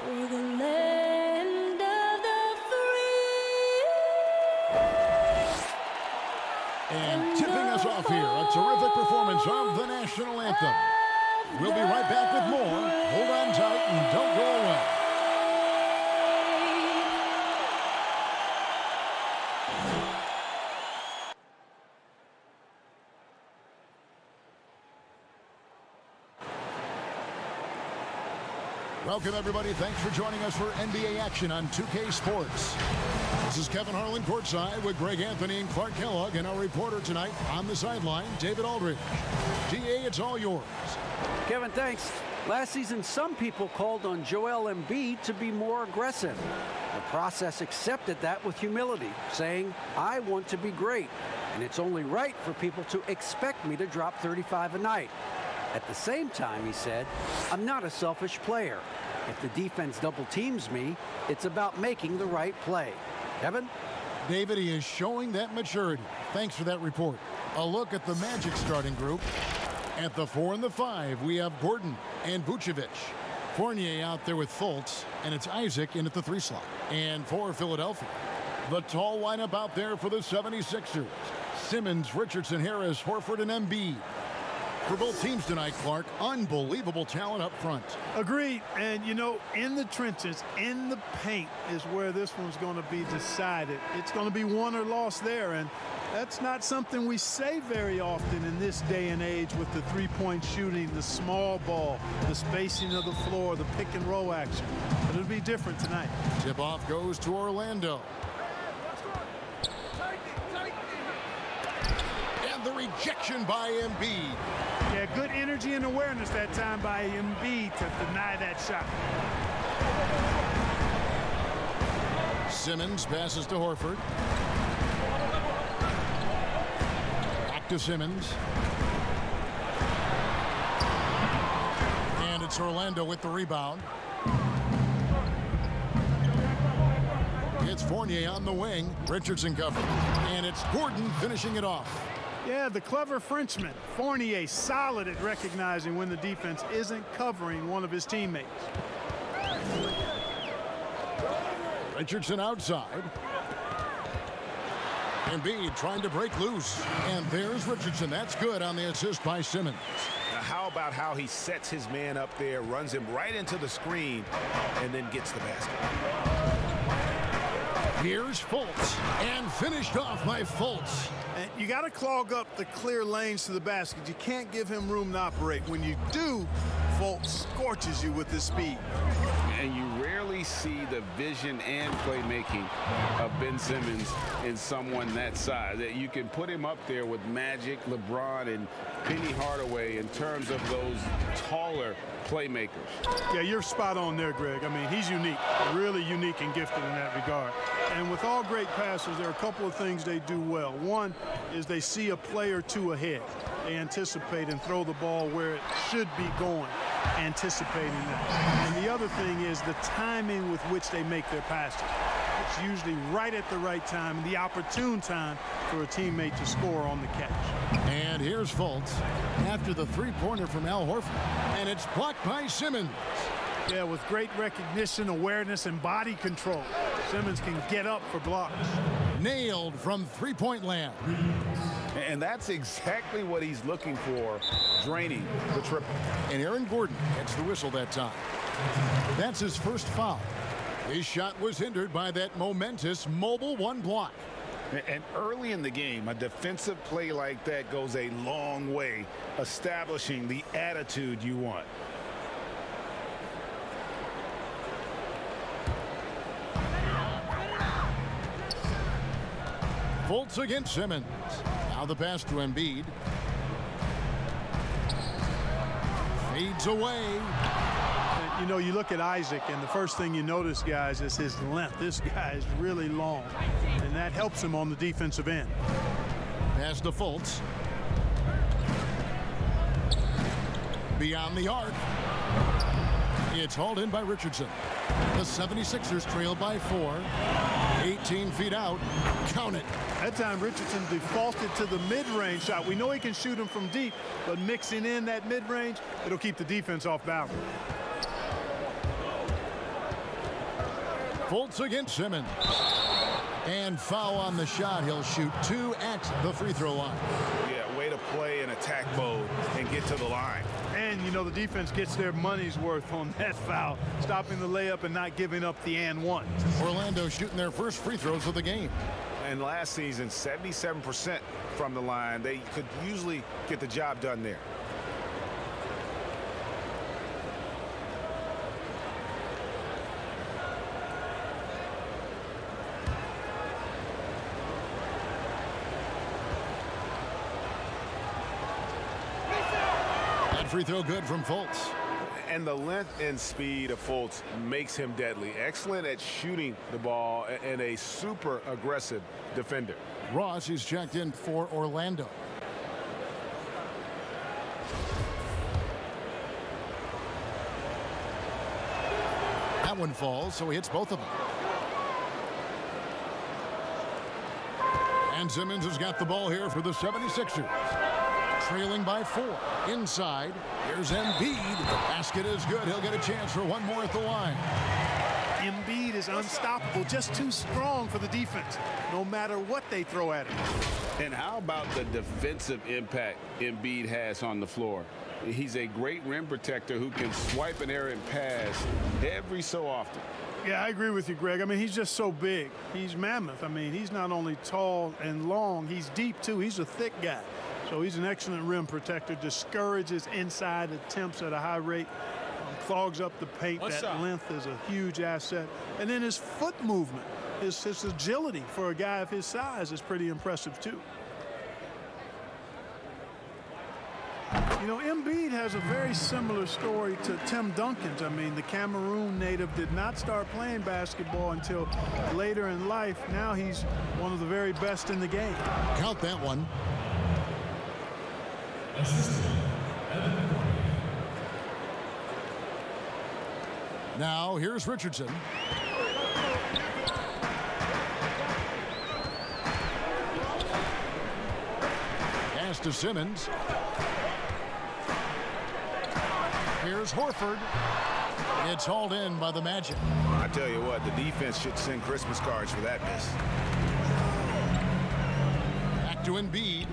For the land of the free. And tipping us off here, a terrific performance of the national anthem. We'll be right back with more. Hold on tight and don't go away. Welcome, everybody. Thanks for joining us for NBA action on 2K Sports. This is Kevin Harlan courtside with Greg Anthony and Clark Kellogg, and our reporter tonight on the sideline, David Aldridge. DA, it's all yours. Kevin, thanks. Last season, some people called on Joel Embiid to be more aggressive. The process accepted that with humility, saying, I want to be great, and it's only right for people to expect me to drop 35 a night. At the same time, he said, I'm not a selfish player. If the defense double teams me, it's about making the right play. Kevin? David, he is showing that maturity. Thanks for that report. A look at the Magic starting group. At the 4 and the 5, we have Gordon and Vucevic. Fournier out there with Fultz, and it's Isaac in at the 3 slot. And for Philadelphia, the tall lineup out there for the 76ers. Simmons, Richardson, Harris, Horford, and Embiid. For both teams tonight, Clark, unbelievable talent up front. Agreed. And, you know, in the trenches, in the paint is where this one's going to be decided. It's going to be won or lost there, and that's not something we say very often in this day and age with the three-point shooting, the small ball, the spacing of the floor, the pick and roll action. But it'll be different tonight. Tip-off goes to Orlando. And the rejection by Embiid. Yeah, good energy and awareness that time by Embiid to deny that shot. Simmons passes to Horford. Back to Simmons. And it's Orlando with the rebound. It's Fournier on the wing. Richardson covered. And it's Gordon finishing it off. Yeah, the clever Frenchman, Fournier, solid at recognizing when the defense isn't covering one of his teammates. Richardson outside. Embiid trying to break loose. And there's Richardson. That's good on the assist by Simmons. Now, how about how he sets his man up there, runs him right into the screen, and then gets the basket. Here's Fultz, and finished off by Fultz. And you got to clog up the clear lanes to the basket. You can't give him room to operate. When you do, Fultz scorches you with his speed. And you rarely see the vision and playmaking of Ben Simmons in someone that size. That you can put him up there with Magic, LeBron, and Penny Hardaway in terms of those taller playmakers. Yeah, you're spot on there, Greg. I mean, he's unique, really unique and gifted in that regard. And with all great passers, there are a couple of things they do well. One is they see a play or two ahead. They anticipate and throw the ball where it should be going, anticipating that. And the other thing is the timing with which they make their passes. It's usually right at the right time, the opportune time for a teammate to score on the catch. And here's Fultz after the three-pointer from Al Horford. And it's blocked by Simmons. Yeah, with great recognition, awareness, and body control. Simmons can get up for blocks. Nailed from three-point land. And that's exactly what he's looking for, draining the triple. And Aaron Gordon gets the whistle that time. That's his first foul. His shot was hindered by that momentous mobile one block. And early in the game, a defensive play like that goes a long way, establishing the attitude you want. Fultz against Simmons. Now the pass to Embiid. Fades away. And, you know, you look at Isaac, and the first thing you notice, guys, is his length. This guy is really long, and that helps him on the defensive end. Pass to Fultz. Beyond the arc. It's hauled in by Richardson. The 76ers trail by 4. 18 feet out. Count it. That time Richardson defaulted to the mid-range shot. We know he can shoot them from deep, but mixing in that mid-range, it'll keep the defense off balance. Fultz against Simmons. And foul on the shot. He'll shoot 2 at the free throw line. Yeah, way to play in attack mode and get to the line. And, you know, the defense gets their money's worth on that foul, stopping the layup and not giving up the and one. Orlando shooting their first free throws of the game. And last season, 77% from the line. They could usually get the job done there. Free throw good from Fultz. And the length and speed of Fultz makes him deadly. Excellent at shooting the ball and a super aggressive defender. Ross is checked in for Orlando. That one falls, so he hits both of them. And Simmons has got the ball here for the 76ers. Trailing by 4. Inside. Here's Embiid. Basket is good. He'll get a chance for one more at the line. Embiid is unstoppable, just too strong for the defense, no matter what they throw at him. And how about the defensive impact Embiid has on the floor? He's a great rim protector who can swipe an errant pass every so often. Yeah, I agree with you, Greg. I mean, he's just so big. He's mammoth. I mean, he's not only tall and long, he's deep, too. He's a thick guy. So he's an excellent rim protector, discourages inside attempts at a high rate, clogs up the paint. That length is a huge asset. And then his foot movement, his agility for a guy of his size is pretty impressive, too. You know, Embiid has a very similar story to Tim Duncan's. I mean, the Cameroon native did not start playing basketball until later in life. Now he's one of the very best in the game. Count that one. Now here's Richardson. Pass to Simmons. Here's Horford. It's hauled in by the Magic. I tell you what, the defense should send Christmas cards for that miss. Back to Embiid.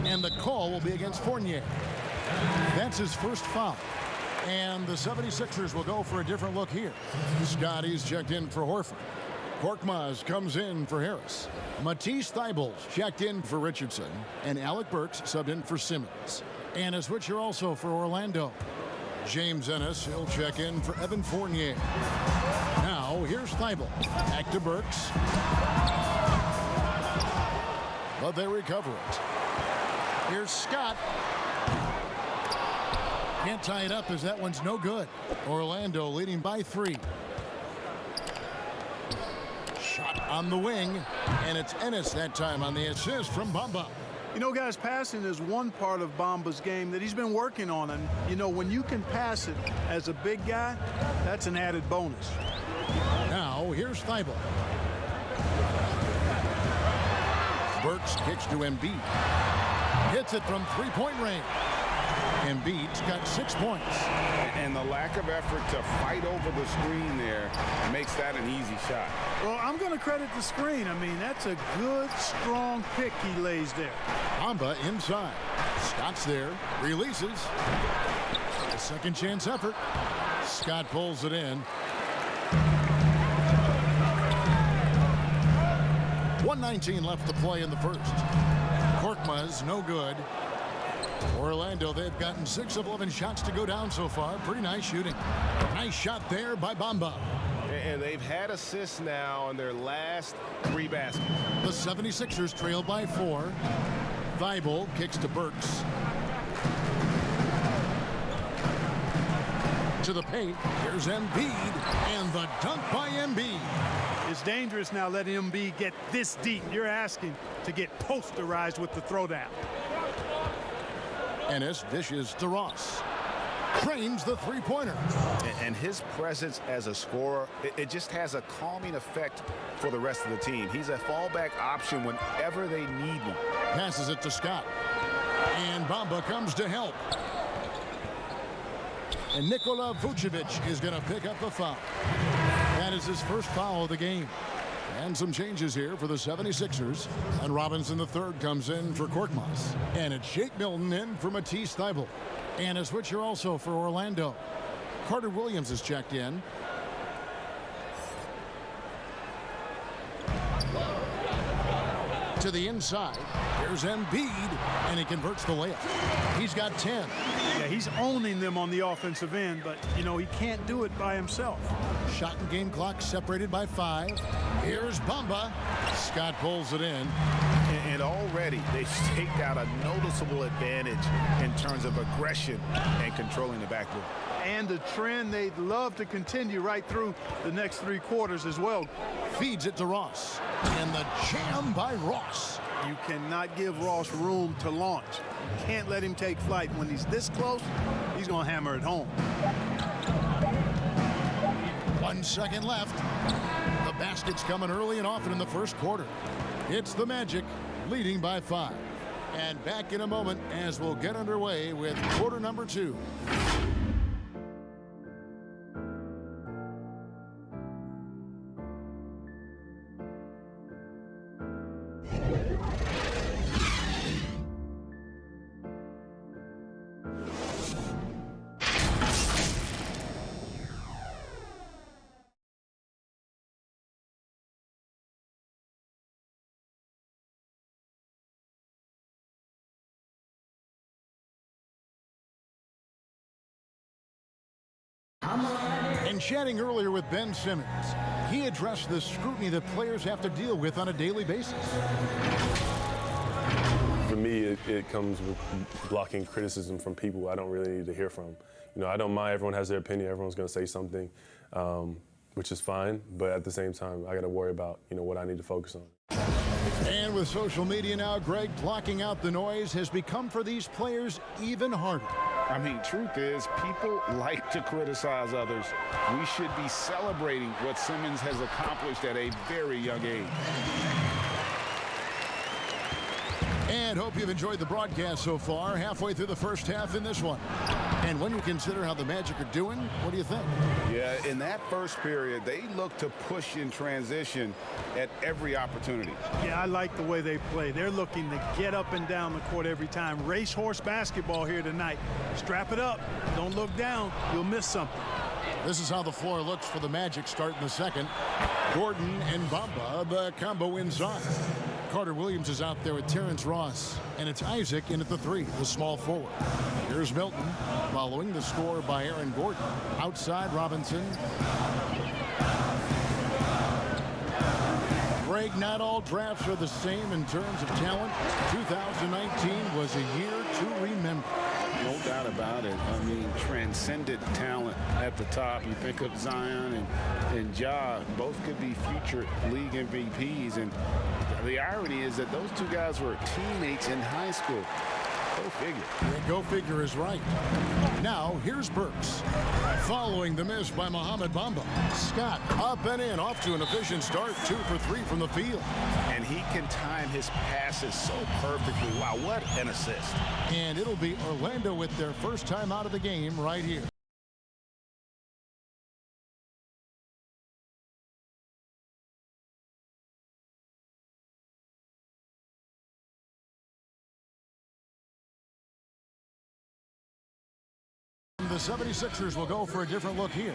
And the call will be against Fournier. That's his first foul. And the 76ers will go for a different look here. Scotty's checked in for Horford. Korkmaz comes in for Harris. Matisse Thybulle checked in for Richardson. And Alec Burks subbed in for Simmons. And a switcher also for Orlando. James Ennis, he'll check in for Evan Fournier. Now, here's Thybulle. Back to Burks. But they recover it. Here's Scott. Can't tie it up as that one's no good. Orlando leading by 3. Shot on the wing. And it's Ennis that time on the assist from Bamba. You know, guys, passing is one part of Bamba's game that he's been working on. And, you know, when you can pass it as a big guy, that's an added bonus. Now, here's Thybulle. Burks kicks to Embiid. Hits it from three-point range. Embiid's got 6 points. And the lack of effort to fight over the screen there makes that an easy shot. Well, I'm going to credit the screen. I mean, that's a good, strong pick he lays there. Bamba inside. Scott's there. Releases. A second chance effort. Scott pulls it in. 1:19 left to play in the first. Korkmaz, no good. Orlando, they've gotten 6 of 11 shots to go down so far. Pretty nice shooting. Nice shot there by Bamba. And they've had assists now on their last 3 baskets. The 76ers trail by 4. Thybulle kicks to Burks. To the paint. Here's Embiid. And the dunk by Embiid. It's dangerous now letting Embiid get this deep. You're asking to get posterized with the throwdown. Ennis dishes to Ross. Trains the three-pointer. And his presence as a scorer, it just has a calming effect for the rest of the team. He's a fallback option whenever they need one. Passes it to Scott. And Bamba comes to help. And Nikola Vucevic is going to pick up the foul. That is his first foul of the game. And some changes here for the 76ers. And Robinson III comes in for Korkmaz. And it's Shake Milton in for Matisse Thybulle. And a switcher also for Orlando. Carter Williams is checked in. To the inside. Here's Embiid, and he converts the layup. He's got 10. Yeah, he's owning them on the offensive end, but, you know, he can't do it by himself. Shot and game clock separated by 5. Here's Bamba. Scott pulls it in. And already they've staked out a noticeable advantage in terms of aggression and controlling the backboard. And a trend they'd love to continue right through the next 3 quarters as well. Feeds it to Ross. And the jam by Ross. You cannot give Ross room to launch. You can't let him take flight. When he's this close, he's going to hammer it home. 1 second left. The basket's coming early and often in the first quarter. It's the Magic leading by 5. And back in a moment as we'll get underway with quarter number 2. And chatting earlier with Ben Simmons, he addressed the scrutiny that players have to deal with on a daily basis. For me, it comes with blocking criticism from people I don't really need to hear from. You know, I don't mind. Everyone has their opinion. Everyone's going to say something, which is fine. But at the same time, I got to worry about, you know, what I need to focus on. And with social media now, Greg, blocking out the noise has become for these players even harder. I mean, truth is, people like to criticize others. We should be celebrating what Simmons has accomplished at a very young age. And hope you've enjoyed the broadcast so far, halfway through the first half in this one. And when you consider how the Magic are doing, what do you think? Yeah, in that first period, they look to push in transition at every opportunity. Yeah, I like the way they play. They're looking to get up and down the court every time. Racehorse basketball here tonight. Strap it up. Don't look down. You'll miss something. This is how the floor looks for the Magic start in the second. Gordon and Bamba, the combo inside. Carter Williams is out there with Terrence Ross. And it's Isaac in at the 3, the small forward. Here's Milton, following the score by Aaron Gordon. Outside, Robinson. Greg, not all drafts are the same in terms of talent. 2019 was a year to remember. No doubt about it. I mean, transcendent talent at the top. You think of Zion and Ja, both could be future league MVPs. And the irony is that those two guys were teammates in high school. Go figure. Yeah, go figure is right. Now, here's Burks. Following the miss by Mohamed Bamba. Scott up and in, off to an efficient start. 2 for 3 from the field. And he can time his passes so perfectly. Wow, what an assist. And it'll be Orlando with their first time out of the game right here. The 76ers will go for a different look here.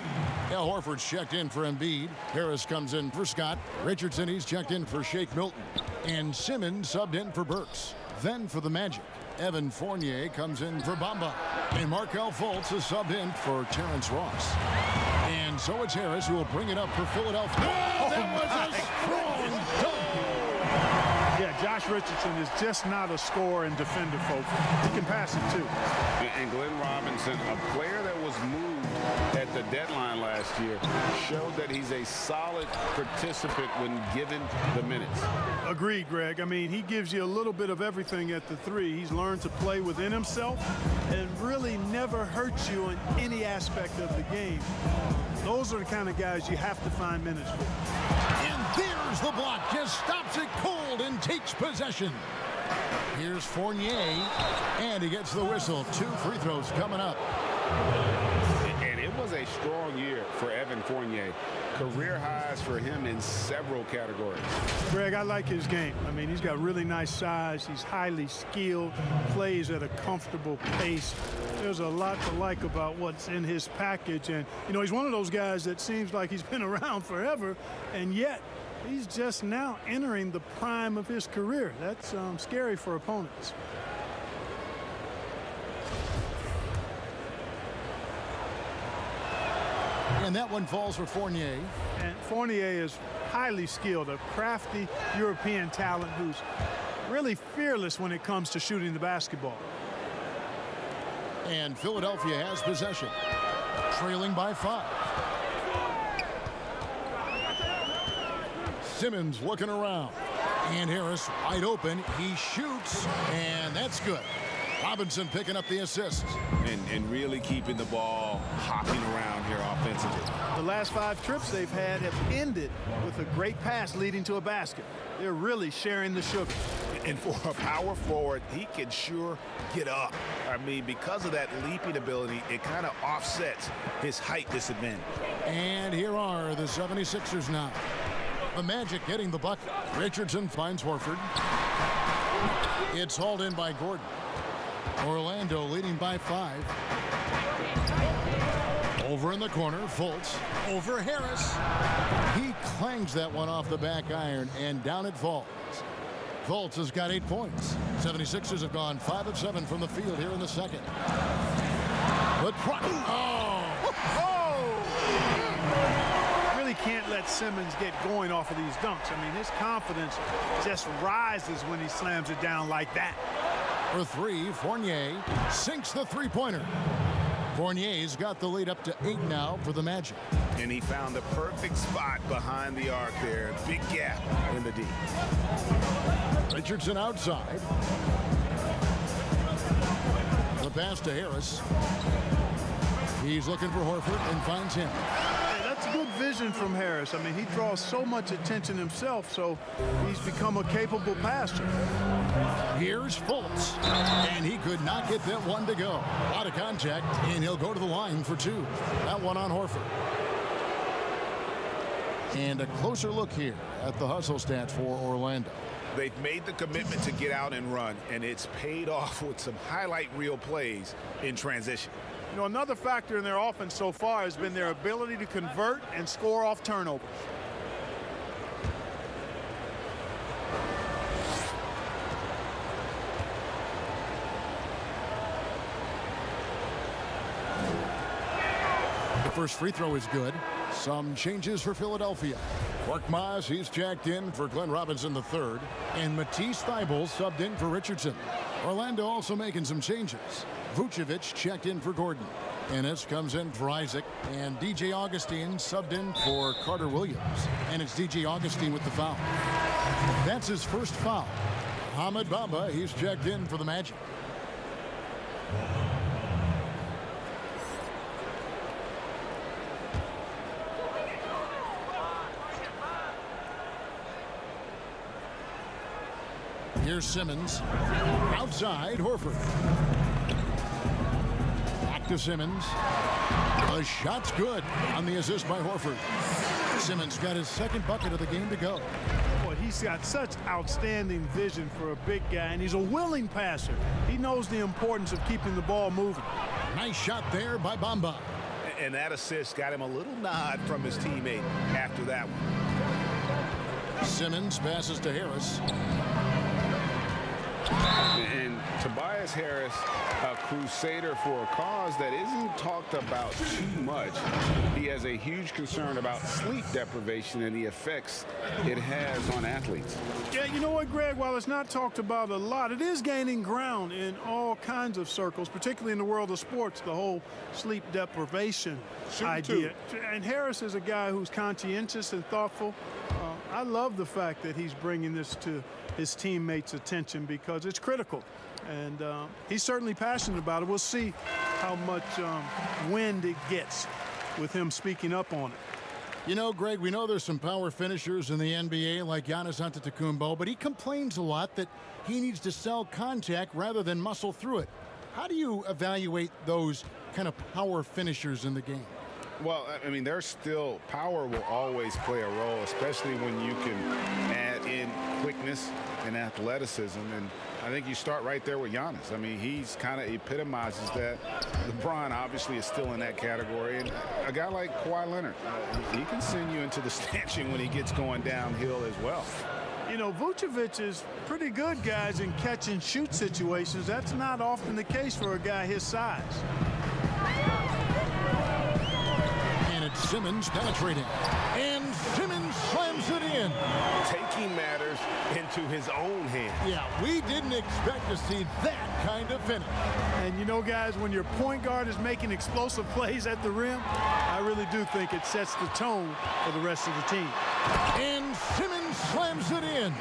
Al Horford's checked in for Embiid. Harris comes in for Scott. Richardson, he's checked in for Shake Milton. And Simmons subbed in for Burks. Then for the Magic, Evan Fournier comes in for Bamba. And Markelle Fultz is subbed in for Terrence Ross. And so it's Harris who will bring it up for Philadelphia. Oh, that was a strong dunk. Yeah, Josh Richardson is just not a scorer and defender, folks. He can pass it, too. And Glenn Robinson, a player that was moved at the deadline last year, showed that he's a solid participant when given the minutes. Agreed, Greg. I mean, he gives you a little bit of everything at the 3. He's learned to play within himself and really never hurts you in any aspect of the game. Those are the kind of guys you have to find minutes for. And there's the block. Just stops it cold and takes possession. Here's Fournier, and he gets the whistle. 2 free throws coming up. And it was a strong year for Evan Fournier. Career highs for him in several categories. Greg, I like his game. I mean, he's got really nice size. He's highly skilled, plays at a comfortable pace. There's a lot to like about what's in his package. And, you know, he's one of those guys that seems like he's been around forever, and yet he's just now entering the prime of his career. That's scary for opponents. And that one falls for Fournier. And Fournier is highly skilled, a crafty European talent who's really fearless when it comes to shooting the basketball. And Philadelphia has possession, trailing by 5. Simmons looking around. And Harris wide open. He shoots, and that's good. Robinson picking up the assist. And really keeping the ball hopping around here offensively. The last 5 trips they've had have ended with a great pass leading to a basket. They're really sharing the sugar. And for a power forward, he can sure get up. I mean, because of that leaping ability, it kind of offsets his height disadvantage. And here are the 76ers now. The Magic getting the bucket. Richardson finds Horford. It's hauled in by Gordon. Orlando leading by 5. Over in the corner, Fultz over Harris. He clangs that one off the back iron, and down it falls. Fultz has got 8 points. 76ers have gone 5 of 7 from the field here in the second. But Really can't let Simmons get going off of these dunks. I mean, his confidence just rises when he slams it down like that. For 3, Fournier sinks the three-pointer. Fournier's got the lead up to 8 now for the Magic. And he found the perfect spot behind the arc there. Big gap in the D. Richardson outside. The pass to Harris. He's looking for Horford and finds him. Hey, that's good vision from Harris. I mean, he draws so much attention himself, so he's become a capable passer. Here's Fultz, and he could not get that one to go. Out of contact, and he'll go to the line for 2. That one on Horford. And a closer look here at the hustle stats for Orlando. They've made the commitment to get out and run, and it's paid off with some highlight reel plays in transition. You know, another factor in their offense so far has been their ability to convert and score off turnovers. The first free throw is good. Some changes for Philadelphia. Korkmaz, he's jacked in for Glenn Robinson III. And Matisse Thybulle subbed in for Richardson. Orlando also making some changes. Vucevic checked in for Gordon. Ennis comes in for Isaac. And DJ Augustine subbed in for Carter Williams. And it's DJ Augustine with the foul. That's his first foul. Ahmed Bamba, he's checked in for the Magic. Here's Simmons. Outside, Horford. Back to Simmons. The shot's good on the assist by Horford. Simmons got his second bucket of the game to go. Boy, he's got such outstanding vision for a big guy, and he's a willing passer. He knows the importance of keeping the ball moving. Nice shot there by Bamba. And that assist got him a little nod from his teammate after that one. Simmons passes to Harris. And Tobias Harris, a crusader for a cause that isn't talked about too much. He has a huge concern about sleep deprivation and the effects it has on athletes. Yeah, you know what, Greg? While it's not talked about a lot, it is gaining ground in all kinds of circles, particularly in the world of sports, the whole sleep deprivation idea. And Harris is a guy who's conscientious and thoughtful. I love the fact that he's bringing this to his teammates' attention because it's critical. And he's certainly passionate about it. We'll see how much wind it gets with him speaking up on it. You know, Greg, we know there's some power finishers in the NBA like Giannis Antetokounmpo, but he complains a lot that he needs to sell contact rather than muscle through it. How do you evaluate those kind of power finishers in the game? Well, I mean, there's still power will always play a role, especially when you can add in quickness and athleticism. And I think you start right there with Giannis. I mean, he's kind of epitomizes that. LeBron obviously is still in that category. And a guy like Kawhi Leonard, he can send you into the stanchion when he gets going downhill as well. You know, Vucevic is pretty good, guys, in catch and shoot situations. That's not often the case for a guy his size. And it's Simmons penetrating. And Simmons slams it in. Taking matters into his own hands. Yeah, we didn't expect to see that kind of finish. And you know, guys, when your point guard is making explosive plays at the rim, I really do think it sets the tone for the rest of the team. And Simmons slams it in.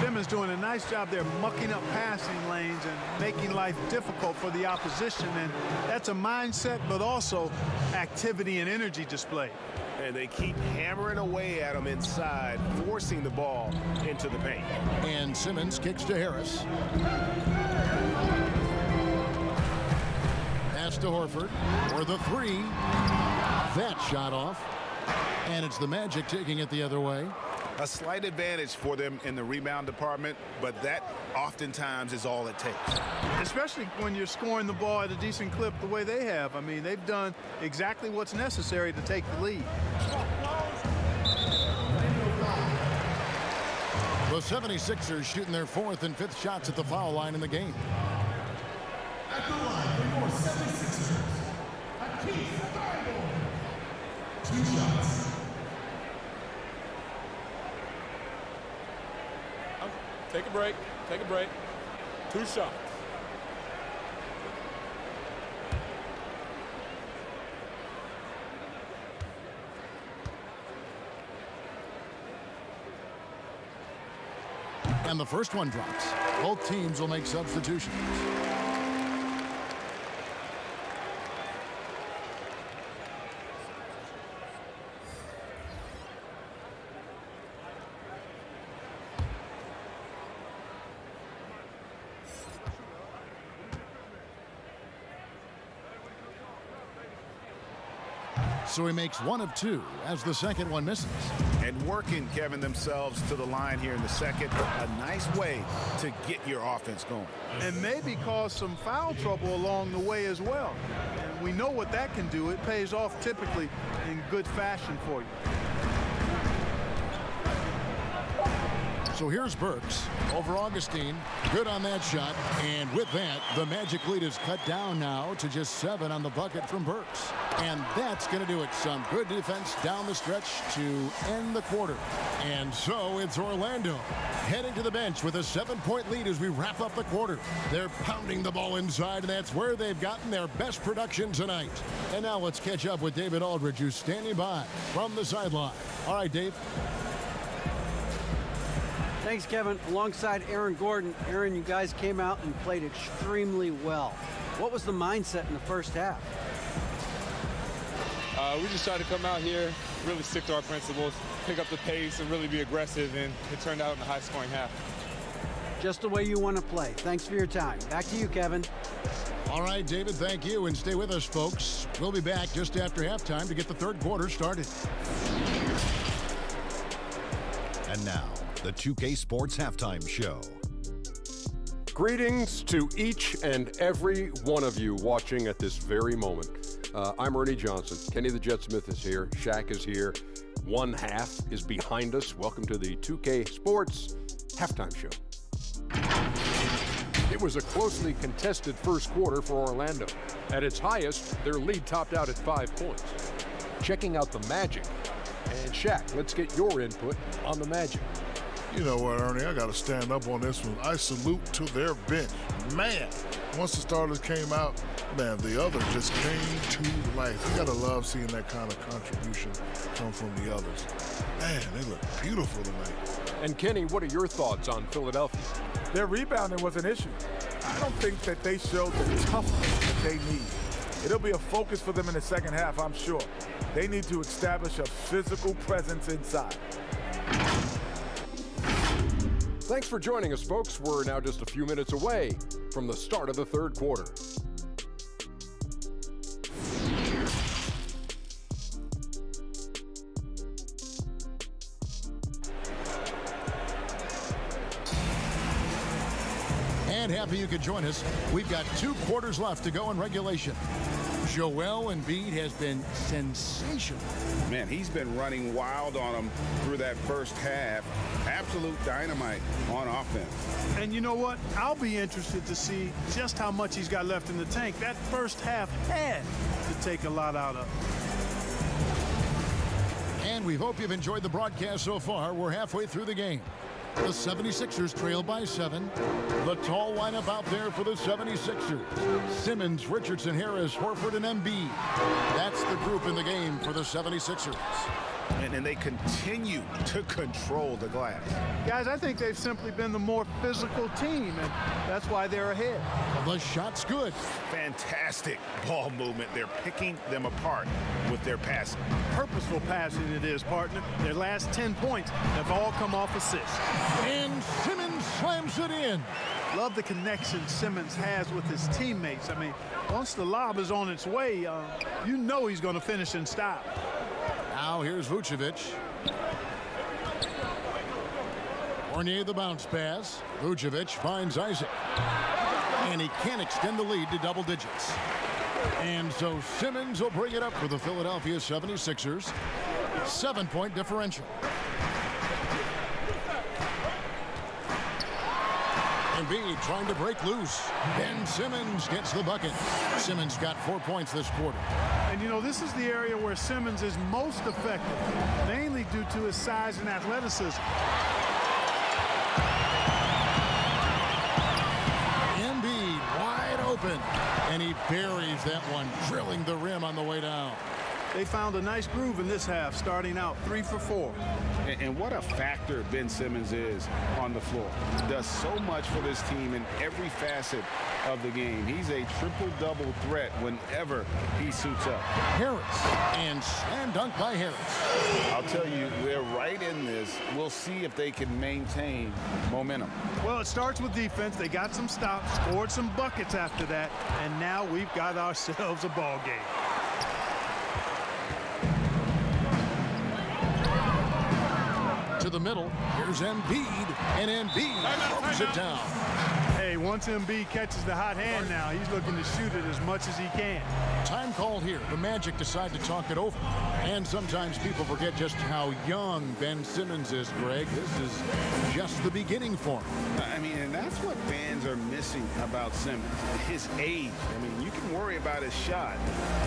Simmons doing a nice job there mucking up passing lanes and making life difficult for the opposition. And that's a mindset, but also activity and energy display. And they keep hammering away at him inside, forcing the ball into the paint. And Simmons kicks to Harris. Pass to Horford for the three. That shot off. And it's the Magic taking it the other way. A slight advantage for them in the rebound department, but that oftentimes is all it takes. Especially when you're scoring the ball at a decent clip the way they have. I mean, they've done exactly what's necessary to take the lead. The 76ers shooting their 4th and 5th shots at the foul line in the game. At the line for your 76ers, Two shots. Take a break. Take a break. 2 shots. And the first one drops. Both teams will make substitutions. So he makes 1 of 2 as the second one misses. And working, Kevin, themselves to the line here in the second. A nice way to get your offense going. And maybe cause some foul trouble along the way as well. And we know what that can do. It pays off typically in good fashion for you. So here's Burks over Augustine. Good on that shot. And with that, the Magic lead is cut down now to just 7 on the bucket from Burks. And that's going to do it. Some good defense down the stretch to end the quarter. And so it's Orlando heading to the bench with a 7-point lead as we wrap up the quarter. They're pounding the ball inside, and that's where they've gotten their best production tonight. And now let's catch up with David Aldridge, who's standing by from the sideline. All right, Dave. Thanks, Kevin. Alongside Aaron Gordon. Aaron, you guys came out and played extremely well. What was the mindset in the first half? We just tried to come out here, really stick to our principles, pick up the pace, and really be aggressive, and it turned out in a high-scoring half. Just the way you want to play. Thanks for your time. Back to you, Kevin. All right, David, thank you. And stay with us, folks. We'll be back just after halftime to get the third quarter started. And now, the 2K Sports Halftime Show. Greetings to each and every one of you watching at this very moment. I'm Ernie Johnson. Kenny the Jet Smith is here. Shaq is here. One half is behind us. Welcome to the 2K Sports Halftime Show. It was a closely contested first quarter for Orlando. At its highest, their lead topped out at 5 points. Checking out the Magic. And Shaq, let's get your input on the Magic. You know what, Ernie, I got to stand up on this one. I salute to their bench. Man, once the starters came out, man, the others just came to life. You got to love seeing that kind of contribution come from the others. Man, they look beautiful tonight. And Kenny, what are your thoughts on Philadelphia? Their rebounding was an issue. I don't think that they showed the toughness that they need. It'll be a focus for them in the second half, I'm sure. They need to establish a physical presence inside. Thanks for joining us, folks. We're now just a few minutes away from the start of the third quarter. And happy you could join us. We've got 2 quarters left to go in regulation. Joel Embiid has been sensational. Man, he's been running wild on them through that first half. Absolute dynamite on offense. And you know what? I'll be interested to see just how much he's got left in the tank. That first half had to take a lot out of him. And we hope you've enjoyed the broadcast so far. We're halfway through the game. The 76ers trail by 7. The tall lineup out there for the 76ers. Simmons, Richardson, Harris, Horford, and Embiid. That's the group in the game for the 76ers. And they continue to control the glass. Guys, I think they've simply been the more physical team, and that's why they're ahead. The shot's good. Fantastic ball movement. They're picking them apart with their passing. Purposeful passing it is, partner. Their last 10 points have all come off assists. And Simmons slams it in. Love the connection Simmons has with his teammates. I mean, once the lob is on its way, you know he's going to finish in style. Now here's Vucevic. Fournier the bounce pass. Vucevic finds Isaac. And he can't extend the lead to double digits. And so Simmons will bring it up for the Philadelphia 76ers. 7-point differential. Embiid trying to break loose. Ben Simmons gets the bucket. Simmons got 4 points this quarter. And, you know, this is the area where Simmons is most effective, mainly due to his size and athleticism. Embiid wide open. And he buries that one, drilling the rim on the way down. They found a nice groove in this half, starting out 3 for 4. And what a factor Ben Simmons is on the floor. Does so much for this team in every facet of the game. He's a triple-double threat whenever he suits up. Harris, and slam dunk by Harris. I'll tell you, they're right in this. We'll see if they can maintain momentum. Well, it starts with defense. They got some stops, scored some buckets after that, and now we've got ourselves a ball game. To the middle, here's Embiid, and Embiid throws it down. Hey, once Embiid catches the hot hand now, he's looking to shoot it as much as he can. Time called here. The Magic decide to talk it over. And sometimes people forget just how young Ben Simmons is, Greg. This is just the beginning for him. I mean, and that's what fans are missing about Simmons, his age. I mean, you can worry about his shot,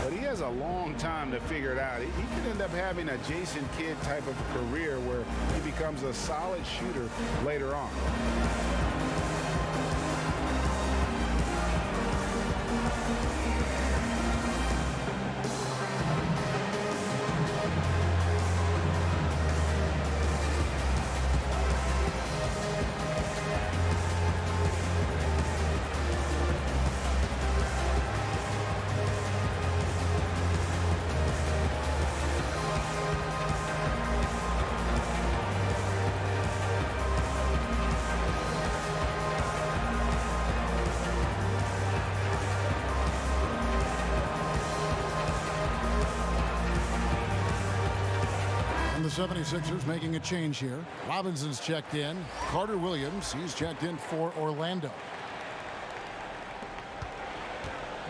but he has a long time to figure it out. He could end up having a Jason Kidd type of career where he becomes a solid shooter later on. The 76ers making a change here. Robinson's checked in. Carter Williams, he's checked in for Orlando.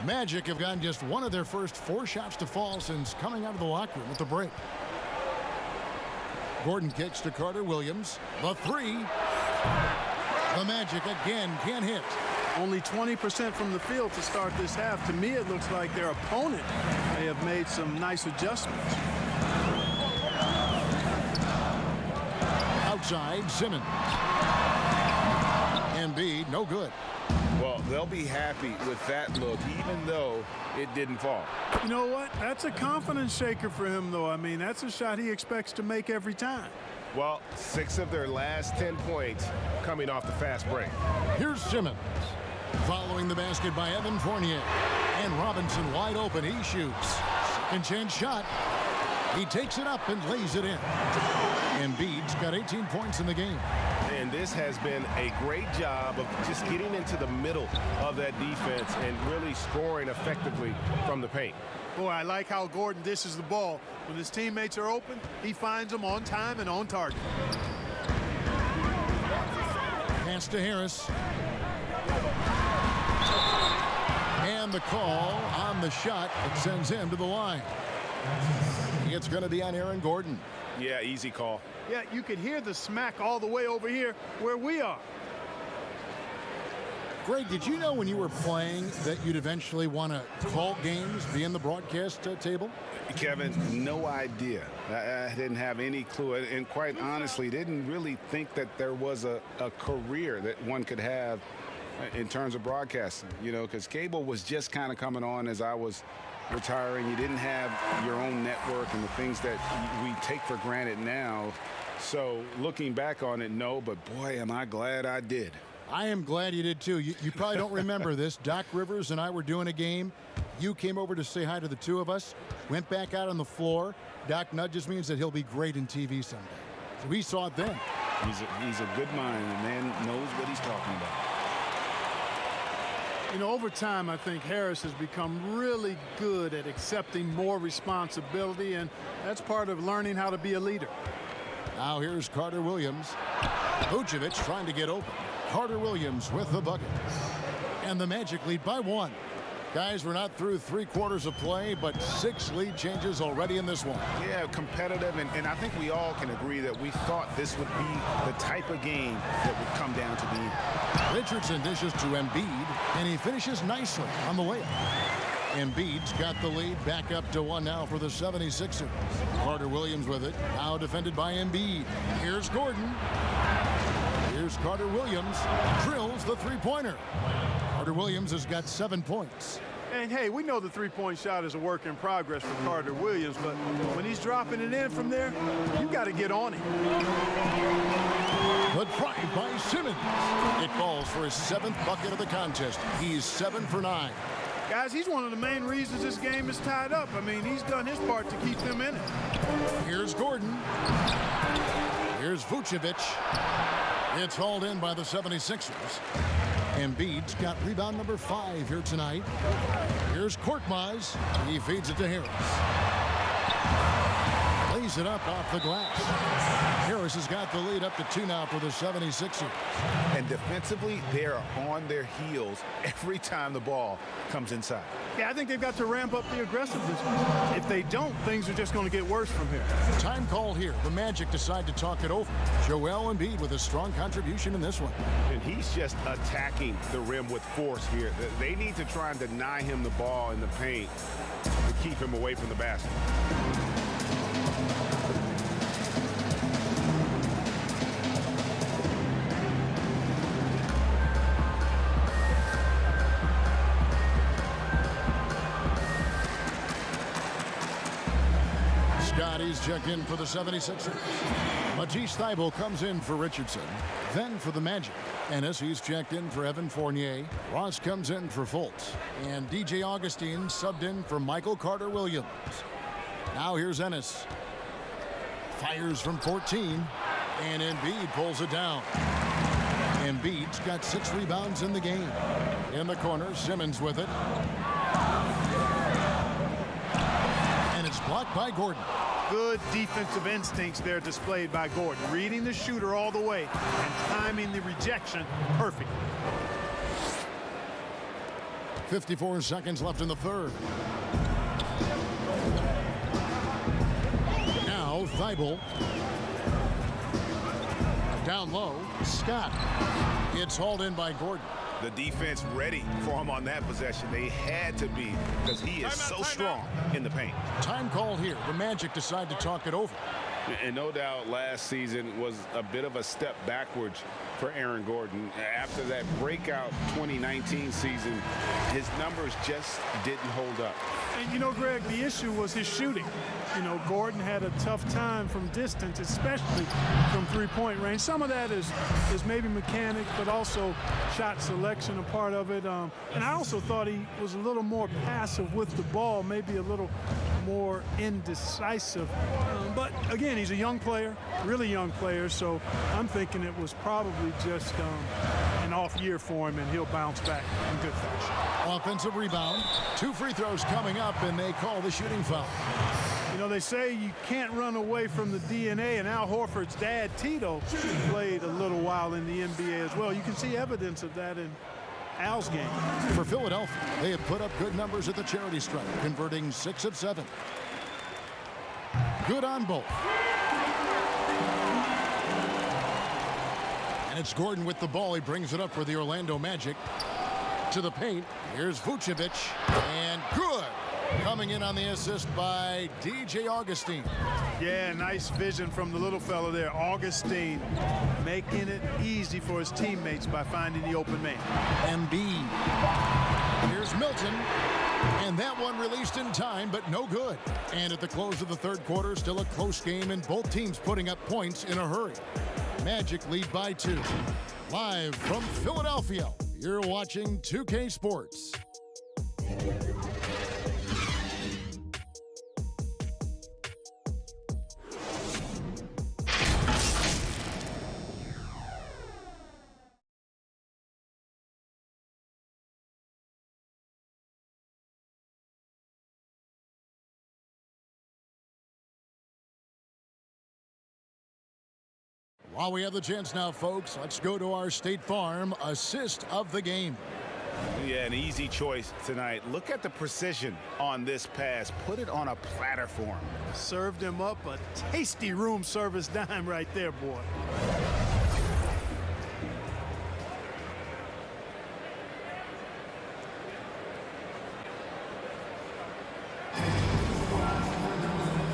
Magic have gotten just one of their first 4 shots to fall since coming out of the locker room at the break. Gordon kicks to Carter Williams. The 3. The Magic again can't hit. Only 20% from the field to start this half. To me, it looks like their opponent may have made some nice adjustments. Outside, Simmons. Embiid, no good. Well, they'll be happy with that look, even though it didn't fall. You know what? That's a confidence shaker for him, though. I mean, that's a shot he expects to make every time. Well, 6 of their last 10 points coming off the fast break. Here's Simmons. Following the basket by Evan Fournier. And Robinson wide open. He shoots. Second chance shot. He takes it up and lays it in. Embiid's got 18 points in the game. And this has been a great job of just getting into the middle of that defense and really scoring effectively from the paint. Boy, I like how Gordon dishes the ball. When his teammates are open, he finds them on time and on target. Pass to Harris. And the call on the shot, it sends him to the line. It's going to be on Aaron Gordon. Yeah, easy call. Yeah, you could hear the smack all the way over here where we are. Greg, did you know when you were playing that you'd eventually want to call games, be in the broadcast table? Kevin, no idea. I didn't have any clue. And quite honestly, didn't really think that there was a career that one could have in terms of broadcasting, you know, because cable was just kind of coming on as I was retiring. You didn't have your own network and the things that we take for granted now. So looking back on it, no, but boy, am I glad I did. I am glad you did too. You probably don't remember this. Doc Rivers and I were doing a game. You came over to say hi to the two of us, went back out on the floor. Doc nudges me and said he'll be great in TV someday. So we saw it then. He's a good mind. The man knows what he's talking about. You know, over time, I think Harris has become really good at accepting more responsibility, and that's part of learning how to be a leader. Now here's Carter Williams. Vucevic trying to get open. Carter Williams with the bucket. And the Magic lead by 1. Guys, we're not through 3 quarters of play, but 6 lead changes already in this one. Yeah, competitive, and I think we all can agree that we thought this would be the type of game that would come down to the end. Richardson dishes to Embiid, and he finishes nicely on the layup. Embiid's got the lead back up to 1 now for the 76ers. Carter Williams with it, now defended by Embiid. Here's Gordon. Here's Carter Williams, drills the three-pointer. Carter Williams has got 7 points. And hey, we know the three-point shot is a work in progress for Carter Williams, but when he's dropping it in from there, you got to get on it. The drive by Simmons. It falls for his 7th bucket of the contest. He's 7 for 9. Guys, he's one of the main reasons this game is tied up. I mean, he's done his part to keep them in it. Here's Gordon. Here's Vucevic. It's hauled in by the 76ers. Embiid's got rebound number 5 here tonight. Here's Korkmaz. He feeds it to Harris. Lays it up off the glass. Harris has got the lead up to 2 now for the 76ers. And defensively, they are on their heels every time the ball comes inside. Yeah, I think they've got to ramp up the aggressiveness. If they don't, things are just going to get worse from here. Time call here. The Magic decide to talk it over. Joel Embiid with a strong contribution in this one. And he's just attacking the rim with force here. They need to try and deny him the ball in the paint to keep him away from the basket. Scotty's checked in for the 76ers. Matisse Thybulle comes in for Richardson. Then for the Magic. Ennis, he's checked in for Evan Fournier. Ross comes in for Fultz. And DJ Augustine subbed in for Michael Carter Williams. Now here's Ennis. Fires from 14. And Embiid pulls it down. Embiid's got 6 rebounds in the game. In the corner, Simmons with it. And it's blocked by Gordon. Good defensive instincts there displayed by Gordon. Reading the shooter all the way and timing the rejection perfect. 54 seconds left in the third. Now Thybulle. Down low, Scott. It's hauled in by Gordon. The defense ready for him on that possession. They had to be because he is so strong in the paint. Time call here. The Magic decide to talk it over. And no doubt last season was a bit of a step backwards for Aaron Gordon. After that breakout 2019 season, his numbers just didn't hold up. And you know, Greg, the issue was his shooting. You know, Gordon had a tough time from distance, especially from three-point range. Some of that is maybe mechanic, but also shot selection a part of it. And I also thought he was a little more passive with the ball, maybe a little more indecisive. But again, he's a young player, really young player, so I'm thinking it was probably just an off year for him, and he'll bounce back in good fashion. Offensive rebound. 2 free throws coming up, and they call the shooting foul. You know, they say you can't run away from the DNA, and Al Horford's dad, Tito, played a little while in the NBA as well. You can see evidence of that in Al's game. For Philadelphia, they have put up good numbers at the charity stripe, converting 6 of 7. Good on both. And it's Gordon with the ball. He brings it up for the Orlando Magic. To the paint. Here's Vucevic. And good. Coming in on the assist by DJ Augustine. Yeah, nice vision from the little fella there, Augustine, making it easy for his teammates by finding the open man. Embiid. Here's Milton. And that one released in time, but no good. And at the close of the third quarter, still a close game, and both teams putting up points in a hurry. Magic lead by 2. Live from Philadelphia, you're watching 2K Sports. While we have the chance now, folks, let's go to our State Farm assist of the game. Yeah, an easy choice tonight. Look at the precision on this pass. Put it on a platter for him. Served him up a tasty room service dime right there, boy.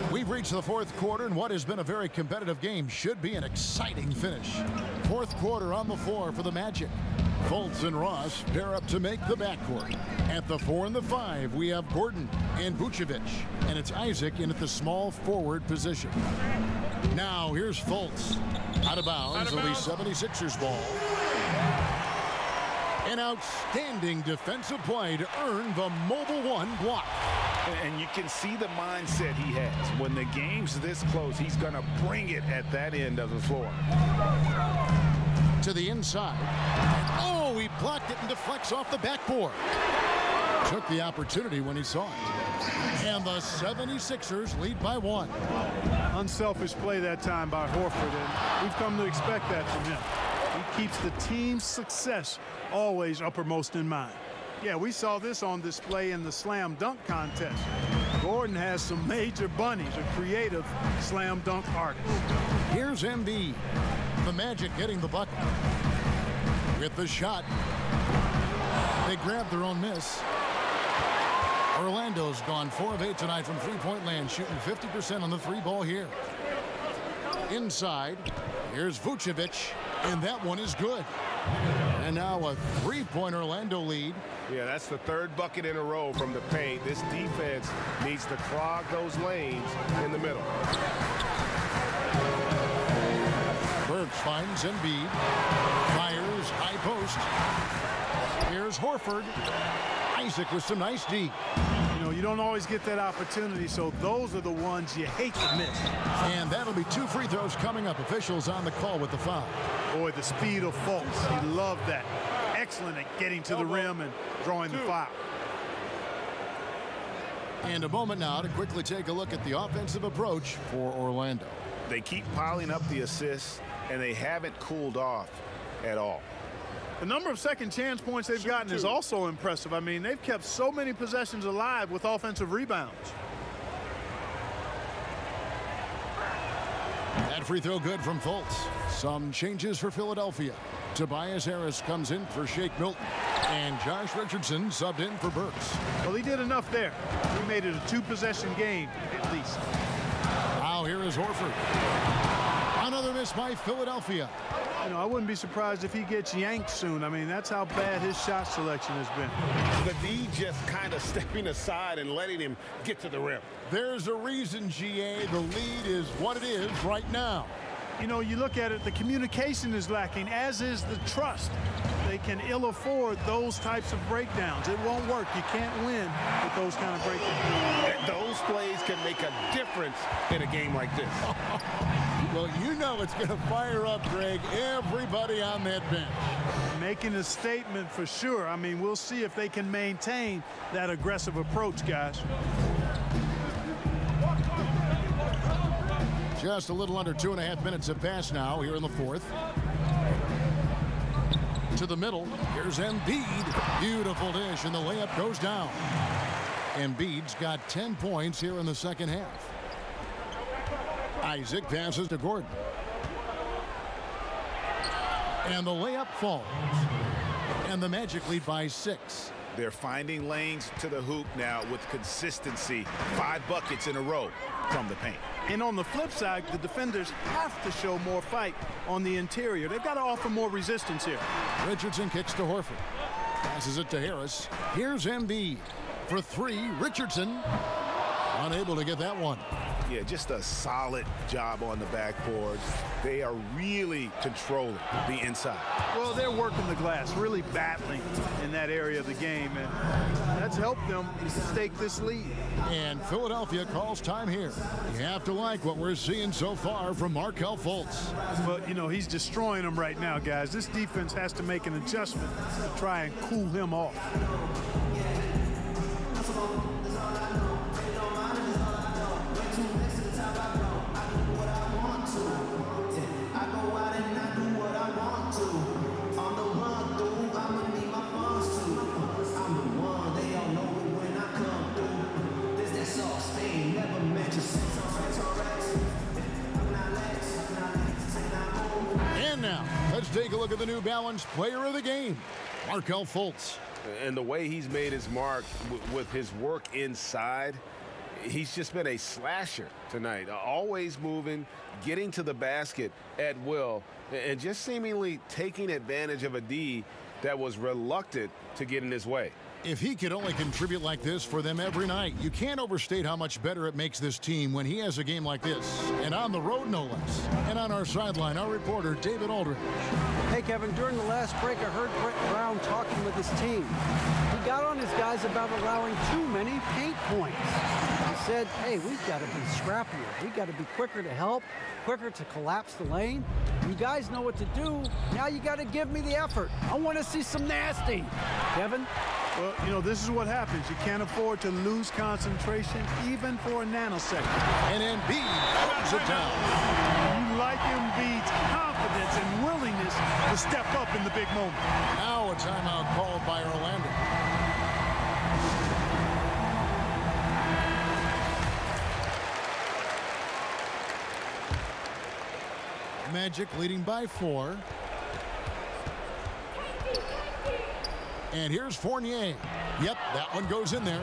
We've reached the fourth quarter, and what has been a very competitive game should be an exciting finish. Fourth quarter on the floor for the Magic. Fultz and Ross pair up to make the backcourt. At the 4 and the 5, we have Gordon and Vucevic, and it's Isaac in at the small forward position. Now here's Fultz. Out of bounds, it'll be 76ers ball. An outstanding defensive play to earn the Mobile One block. And you can see the mindset he has. When the game's this close, he's going to bring it at that end of the floor. To the inside. Oh, he blocked it and deflects off the backboard. Took the opportunity when he saw it. And the 76ers lead by 1. Unselfish play that time by Horford, and we've come to expect that from him. He keeps the team's success always uppermost in mind. Yeah, we saw this on display in the slam dunk contest. Gordon has some major bunnies, a creative slam dunk artist. Here's Embiid. The Magic getting the bucket. With the shot. They grab their own miss. Orlando's gone 4 of 8 tonight from three-point land, shooting 50% on the 3-ball here. Inside, here's Vucevic, and that one is good. And now a 3-point Orlando lead. Yeah, that's the 3rd bucket in a row from the paint. This defense needs to clog those lanes in the middle. Burks finds Embiid. Fires, high post. Here's Horford. Isaac with some nice D. You know, you don't always get that opportunity, so those are the ones you hate to miss. And that'll be 2 free throws coming up. Officials on the call with the foul. Boy, the speed of Fultz. He loved that. Excellent at getting to the rim and drawing the foul. And a moment now to quickly take a look at the offensive approach for Orlando. They keep piling up the assists, and they haven't cooled off at all. The number of second chance points they've gotten is also impressive. I mean, they've kept so many possessions alive with offensive rebounds. That free throw good from Fultz. Some changes for Philadelphia. Tobias Harris comes in for Shake Milton. And Josh Richardson subbed in for Burks. Well, he did enough there. He made it a 2-possession game, at least. Now here is Horford. Another miss by Philadelphia. You know, I wouldn't be surprised if he gets yanked soon. I mean, that's how bad his shot selection has been. The D just kind of stepping aside and letting him get to the rim. There's a reason, GA. The lead is what it is right now. You know, you look at it, the communication is lacking, as is the trust. They can ill afford those types of breakdowns. It won't work. You can't win with those kind of breakdowns. Those plays can make a difference in a game like this. Well, you know it's going to fire up, Greg, everybody on that bench. Making a statement for sure. I mean, we'll see if they can maintain that aggressive approach, guys. Just a little under 2.5 minutes have passed now here in the fourth. To the middle. Here's Embiid. Beautiful dish, and the layup goes down. Embiid's got 10 points here in the second half. Isaac passes to Gordon. And the layup falls. And the Magic lead by 6. They're finding lanes to the hoop now with consistency. 5 buckets in a row from the paint. And on the flip side, the defenders have to show more fight on the interior. They've got to offer more resistance here. Richardson kicks to Horford. Passes it to Harris. Here's Embiid. For 3, Richardson. Unable to get that one. Yeah, just a solid job on the backboard. They are really controlling the inside. Well, they're working the glass, really battling in that area of the game, and that's helped them stake this lead. And Philadelphia calls time here. You have to like what we're seeing so far from Markelle Fultz. Well, you know, he's destroying them right now, guys. This defense has to make an adjustment to try and cool him off. And now, let's take a look at the New Balance player of the game, Markelle Fultz. And the way he's made his mark with his work inside, he's just been a slasher tonight. Always moving, getting to the basket at will, and just seemingly taking advantage of a D that was reluctant to get in his way. If he could only contribute like this for them every night, you can't overstate how much better it makes this team when he has a game like this. And on the road, no less. And on our sideline, our reporter, David Aldridge. Hey, Kevin, during the last break, I heard Brett Brown talking with his team. He got on his guys about allowing too many paint points. He said, hey, we've got to be scrappier. We've got to be quicker to help, quicker to collapse the lane. You guys know what to do. Now you got to give me the effort. I want to see some nasty. Kevin? Well, you know, this is what happens. You can't afford to lose concentration even for a nanosecond. And Embiid throws it down. You like Embiid's confidence and willingness to step up in the big moment. Now a timeout called by Orlando. Magic leading by 4. And here's Fournier. Yep, that one goes in there.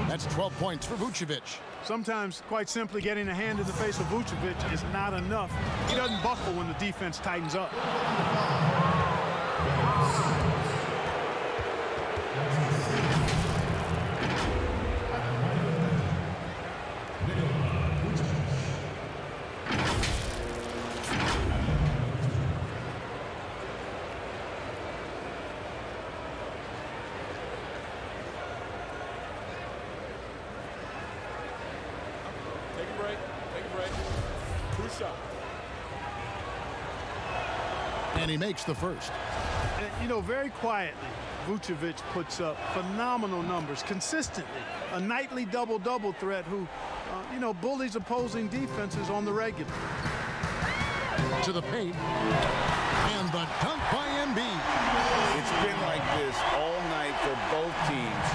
That's 12 points for Vucevic. Sometimes, quite simply, getting a hand in the face of Vucevic is not enough. He doesn't buckle when the defense tightens up. And he makes the first. You know, very quietly, Vucevic puts up phenomenal numbers consistently. A nightly double-double threat who, you know, bullies opposing defenses on the regular. To the paint. And the dunk by Embiid. It's been like this all night for both teams.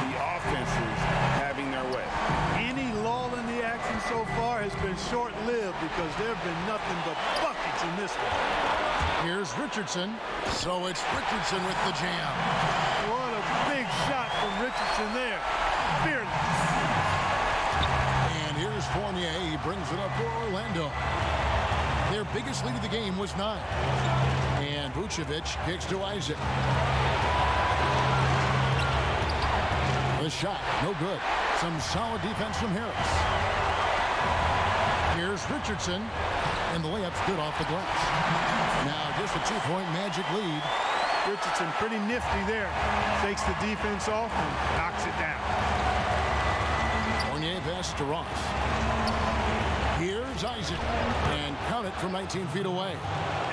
The offenses having their way. Any lull in the action so far has been short-lived because there have been nothing but buckets in this one. Here's Richardson. So it's Richardson with the jam. What a big shot from Richardson there. Fearless. And here's Fournier. He brings it up for Orlando. Their biggest lead of the game was 9. And Vucevic kicks to Isaac. The shot, no good. Some solid defense from Harris. Here's Richardson. And the layup's good off the glass. Now just a 2-point Magic lead. Richardson pretty nifty there. Takes the defense off and knocks it down. Fournier passes to Ross. Here's Isaac. And count it from 19 feet away.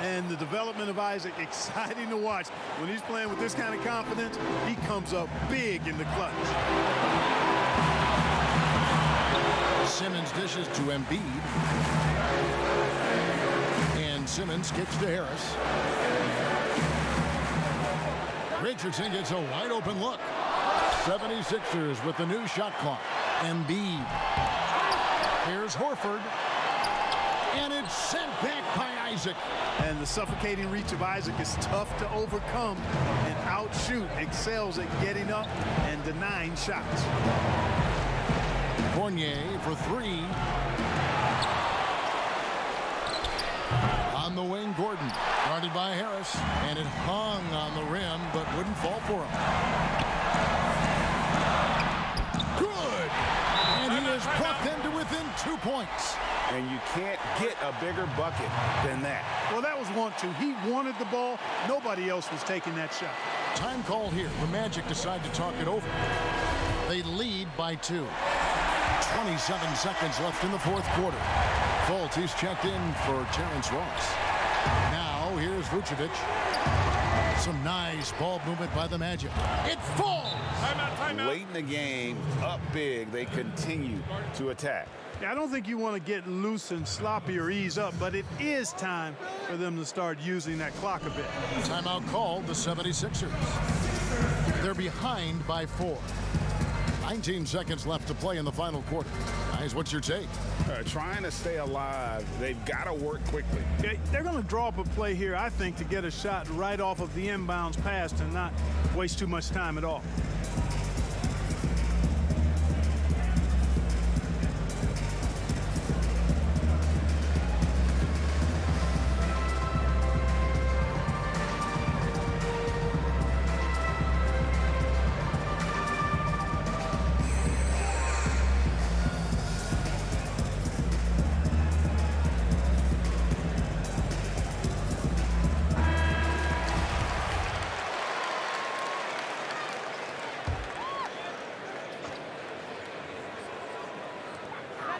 And the development of Isaac, exciting to watch. When he's playing with this kind of confidence, he comes up big in the clutch. Simmons dishes to Embiid. And Simmons kicks to Harris. Richardson gets a wide open look. 76ers with the new shot clock. Embiid. Here's Horford. And it's sent back by Isaac. And the suffocating reach of Isaac is tough to overcome and outshoot. Excels at getting up and denying shots. Fournier for three. On the wing, Gordon. Guarded by Harris. And it hung on the rim, but wouldn't fall for him. Good! And he has brought them to within 2 points. And you can't get a bigger bucket than that. Well, that was 1-2. He wanted the ball. Nobody else was taking that shot. Time call here. The Magic decide to talk it over. They lead by 2. 27 seconds left in the fourth quarter. Fultz, he's checked in for Terrence Ross. Now, here's Vucevic. Some nice ball movement by the Magic. It falls! Timeout. Late in the game, up big, they continue to attack. Yeah, I don't think you want to get loose and sloppy or ease up, but it is time for them to start using that clock a bit. Timeout called the 76ers. They're behind by 4. 19 seconds left to play in the final quarter. Guys, what's your take? Trying to stay alive, they've got to work quickly. Yeah, they're going to draw up a play here, I think, to get a shot right off of the inbounds pass and not waste too much time at all.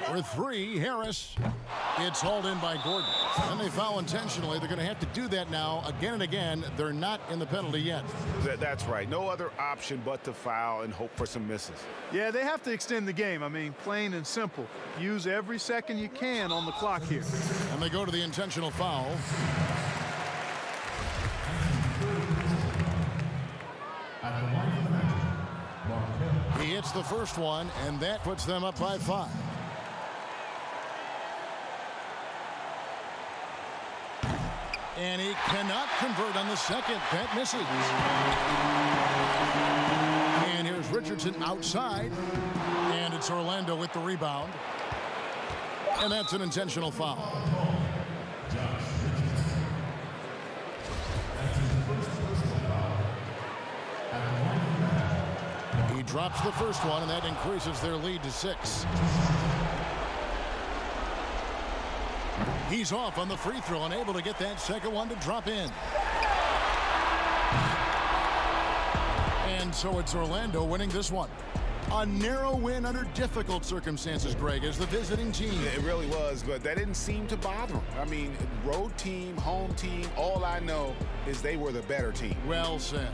For three, Harris. It's hauled in by Gordon. And they foul intentionally. They're going to have to do that now again and again. They're not in the penalty yet. That's right. No other option but to foul and hope for some misses. Yeah, they have to extend the game. I mean, plain and simple. Use every second you can on the clock here. And they go to the intentional foul. He hits the first one, and that puts them up by 5. And he cannot convert on the second. That misses. And here's Richardson outside. And it's Orlando with the rebound. And that's an intentional foul. He drops the first one, and that increases their lead to 6. He's off on the free throw and able to get that second one to drop in. And so it's Orlando winning this one. A narrow win under difficult circumstances, Greg, as the visiting team. It really was, but that didn't seem to bother them. I mean, road team, home team, all I know is they were the better team. Well said.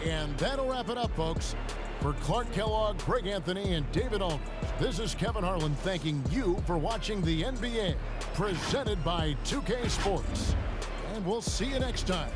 And that'll wrap it up, folks. For Clark Kellogg, Greg Anthony, and David Aldridge, this is Kevin Harlan thanking you for watching the NBA, presented by 2K Sports. And we'll see you next time.